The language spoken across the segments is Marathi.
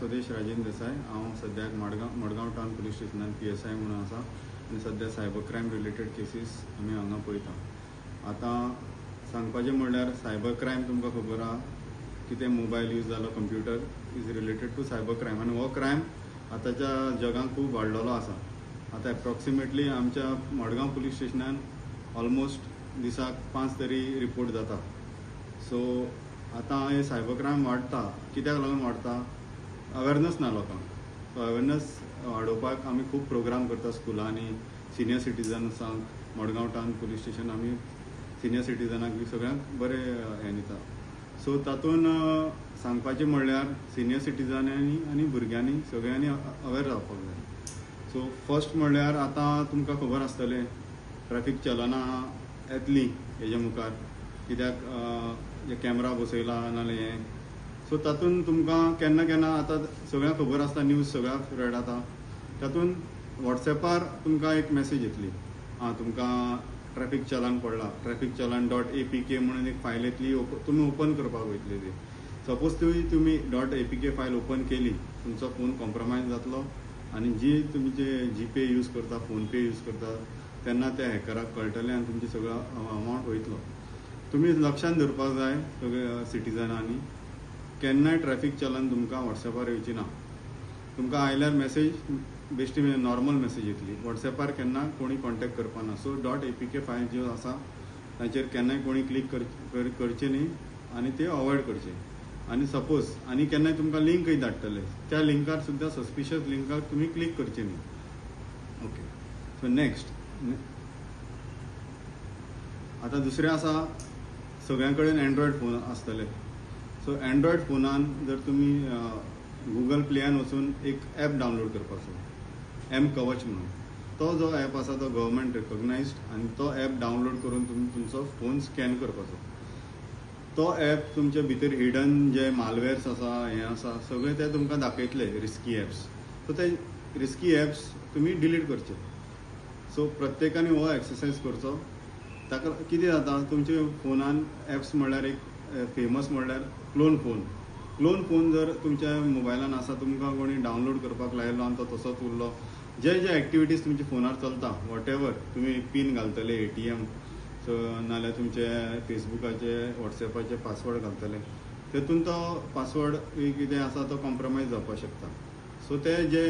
स्वदेश राजेंद्र देसाई। हांव सद्याक मडगांव टावन पुलीस स्टेशनान PSI म्हणून आसा आनी सद्या सायबर क्रायम रिलेटेड केसीस आमी हांगा पळयता। आतां सांगपाचें म्हणल्यार सायबर क्रायम तुमकां खबर आहा कितें मोबायल यूज जालो, computer is related to cyber crime आनी हो क्रायम आतांच्या जगान खूब वाडलेलो आसा। आतां एप्रॉक्सिमेटली आमच्या मडगांव पुलीस स्टेशनान ऑलमोस्ट दिसाक 5 तरी रिपोर्ट जाता। सो आतां हे सायबर क्रायम वाडटा, कित्याक लागून वाडटा? अवेरनस ना लोकांक। सो अवेरनस वाडोवपाक आमी खूब प्रोग्राम करता स्कुलांनी, सिनियर सिटीजन्सांक। मडगांव टावन पुलीस स्टेशन आमी सिनियर सिटीजनाक बी सगळ्यांक बरें हें दिता। सो तातूंत सांगपाचें म्हणल्यार सिनियर सिटीजनांनी आनी भुरग्यांनी सगळ्यांनी अवेर रावपाक जाय। सो फर्स्ट म्हणल्यार आतां तुमकां खबर आसतलें ट्रॅफिक चलनां येतलीं हेजे मुखार, कित्याक जे कॅमेरा बसयला नाल्यार हें। सो तातूंत तुमकां केन्ना केन्ना आतां सगळ्यांक खबर आसता, न्यूज सगळ्यांक स्प्रेड जाता, तातूंत वॉट्सॅपार तुमकां एक मॅसेज येतली, तुमकां ट्रॅफिक चलान पडला, ट्रॅफिक चलान .apk म्हणून एक फायल येतली, तुमी ओपन करपाक वयतले ती। सपोज तुमी .apk फायल ओपन केली, तुमचो फोन कॉम्प्रमायज जातलो आनी जी तुमचे जीपे यूज करता, फोनपे यूज करता तेन्ना त्या हॅकराक कळटलें आनी तुमचे सगळो अमावंट वयतलो। तुमी लक्षान दवरपाक जाय सगळे सिटीजनांनी, केन्नाय ट्रॅफिक चलान तुमकां वॉट्सॅपार येवची ना। तुमकां आयल्यार मॅसेज बेश्टी नॉर्मल मॅसेज येतली, वॉट्सॅपार केन्ना कोणी कॉन्टॅक्ट करपाना। सो .apk फायल ज्यो आसा ताचेर केन्नाय कोणी क्लिक करचें न्ही आनी ते अवॉयड करचे। आनी सपोज आनी केन्नाय तुमकां लिंकय धाडटले, त्या लिंकार सुद्दां सस्पिशियस लिंकार तुमी क्लिक करचें न्ही। ओके, सो नेक्स्ट आतां दुसरें आसा, सगळ्यां कडेन एंड्रॉयड फोन आसतले। सो एंड्रॉयड फोनान जर तुमी गुगल प्लेयान वचून एक ॲप डावनलोड करपाचो, mKavach म्हणून। तो जो ॲप आसा तो गव्हर्मेंट रिकॉग्नायज्ड आनी तो ॲप डावनलोड करून तुमी तुमचो फोन स्कॅन करपाचो। तो ॲप तुमचे भितर हिडन जे मालवेर्स आसा, हें आसा सगळें ते तुमकां दाखयतले, रिस्की ॲप्स। सो ते रिस्की ॲप्स तुमी डिलीट करचे। सो प्रत्येकानी हो एक्सरसायज करचो। ताका कितें जाता, तुमचे फोनान ॲप्स म्हणल्यार एक फेमस म्हणल्यार क्लोन फोन जर तुमच्या मोबायलान आसा, तुमकां कोणी डावनलोड करपाक लायलो आनी तो तसोच उरलो, जे एक्टिविटीज तुमच्या फोनार चलता, वॉटेवर तुमी पीन घालतले ATM, सो नाल्यार तुमचे फेसबुकाचे, वॉट्सॅपाचे पासवर्ड घालतले, तेतून तो पासवर्ड कितें आसा तो कॉम्प्रमायज जावपाक शकता। सो ते जे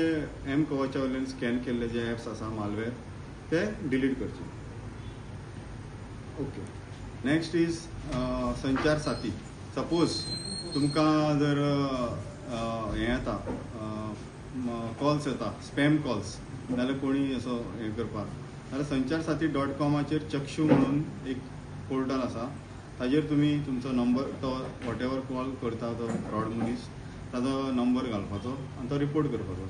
mKavach वयल्यान स्कॅन केल्ले जे ॲप्स आसा मालवेर ते डिलीट करचे। ओके, नेक्स्ट इज संचार साथी। सपोज तुमकां जर हें येता, कॉल्स येता, स्पॅम कॉल्स, नाल्यार कोणी असो हें करपाक, नाल्यार संचार साथी .comचेर चक्षू म्हणून एक पोर्टल आसा, ताजेर तुमी तुमचो नंबर, तो वॉटेवर कॉल करता तो फ्रॉड मनीस, ताजो नंबर घालपाचो आनी तो रिपोर्ट करपाचो।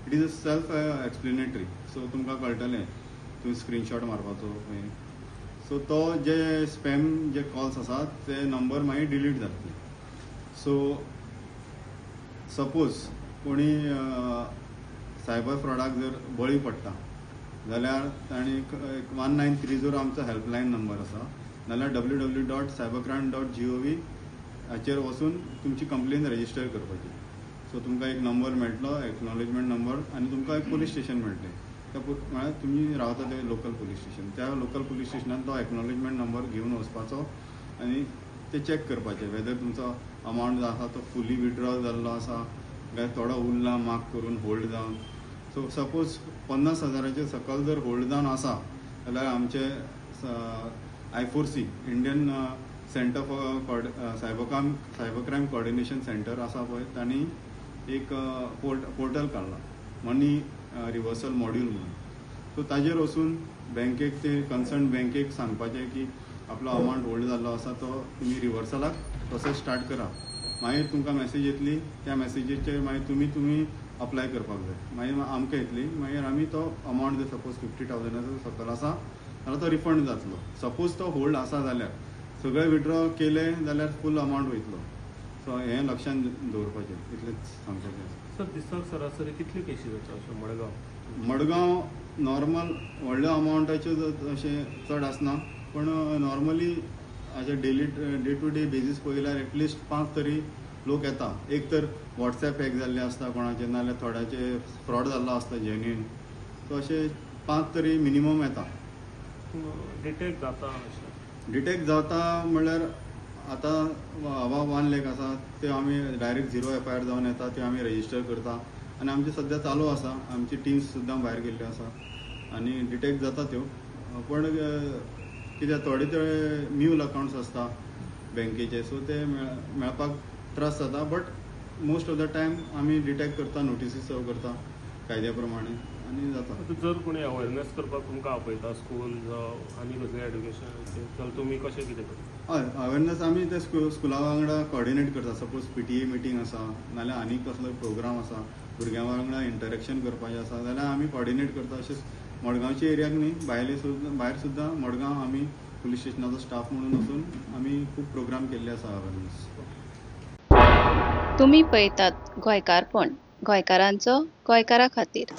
It is a self explanatory, so तुमकां कळटलें, तुमी स्क्रीनशॉट मारपाचो। सो तो जे स्पॅम जे कॉल्स आसात ते नंबर मागीर डिलीट जातले। सो सपोज कोणी सायबर फ्रॉडाक जर बळी पडटा जाल्यार ताणी 1930 आमचो हेल्पलायन नंबर आसा, नाल्यार www.cybercrime.gov हाचेर वचून तुमची कंप्लेन रजिस्टर करपाची। सो तुमकां एक नंबर मेळटलो, एक्नॉलेजमेंट नंबर, आनी तुमकां एक पुलीस स्टेशन मेळटलें, म्हळ्यार तुमी रावता ते लोकल पुलीस स्टेशन, त्या लोकल पुलीस स्टेशनान तो एक्नॉलेजमेंट नंबर घेवन वचपाचो आनी ते चॅक करपाचें वेदर तुमचो अमावंट जो आसा तो फुली विथड्रॉ जाल्लो आसा काय थोडो उरला मार्क करून होल्ड जावन। सो सपोज 50,000चे सकयल जर होल्ड जावन आसा जाल्यार आमचे I4C Indian centre for cyber crime coordination centre आसा पळय, तांणी एक पोर्टल काडला, मनी रिवर्सल मॉड्यूल म्हणून। सो ताजेर वचून बँकेक, ते कन्सर्न बँकेक सांगपाचें की आपलो अमावंट होल्ड जाल्लो आसा तो तुमी रिवर्सलाक प्रोसेस स्टार्ट करा। मागीर तुमकां मॅसेज येतली, त्या मॅसेजीचेर मागीर तुमी अप्लाय करपाक जाय, मागीर आमकां येतली, मागीर आमी तो अमावंट जर सपोज 50,000 सकयल आसा जाल्यार तो रिफंड जातलो। सपोज तो होल्ड आसा जाल्यार सगळे विथड्रॉ केले जाल्यार फूल अमावंट वयतलो। सो हें लक्षान दवरपाचें, इतलेंच सांगपाचें। सर दिसाक सरासरी कितल्यो केसी जाता अशें मडगांव नॉर्मल व्हडल्या अमावंटाच्यो अशें चड आसना, पण नॉर्मली हाजे डे टू डे बेजीस पळयल्यार एटलिस्ट 5 तरी लोक येता एक तर वॉट्सॅप हॅक जाल्ले आसता कोणाचे नाजाल्यार थोड्याचे फ्रॉड जाल्लो आसता जेन्युइन सो अशे 5 तरी मिनिमम येता. डिटेक्ट जाता अशें डिटेक्ट जाता म्हणल्यार आतां अबाव 1 लाख आसा ते आमी डायरेक्ट 0 FIR जावन येता ते आमी रजिस्टर करता आनी आमचे सद्या चालू आसा. आमची टिम्स सुद्दां भायर गेल्ल्यो आसा आनी डिटेक्ट जाता त्यो. पण कित्याक थोडे ते म्यूल अकाउंट्स आसता बँकेचे सो ते मेळपाक त्रास जाता. But most of the time आमी डिटेक्ट करता, नोटिसीस सर्व करता कायद्या प्रमाणे आनी जाता. आतां जर कोणी अवेरनेस करपाक तुमकां आपयता स्कूल जावं आनी कसलें एड्युकेशन जाल्यार तुमी कशें कितें करता? हय अवेरनेस आमी ते स्कुला वांगडा कोऑर्डिनेट करता. सपोज PTA मिटींग आसा नाल्यार आनी कसलो प्रोग्राम आसा भुरग्यां वांगडा इंटरेक्शन करपाचें आसा जाल्यार आमी कोऑर्डिनेट करता. अशेंच मडगांवच्या एरियाक न्ही भायर सुद्दां मडगांव आमी पुलीस स्टेशनाचो स्टाफ म्हणून वचून आमी खूब प्रोग्राम केल्ले आसा अवेरनेस. तुम्ही पळयतात गोंयकारपण, गोंयकारांचो गोंयकारा खातीर.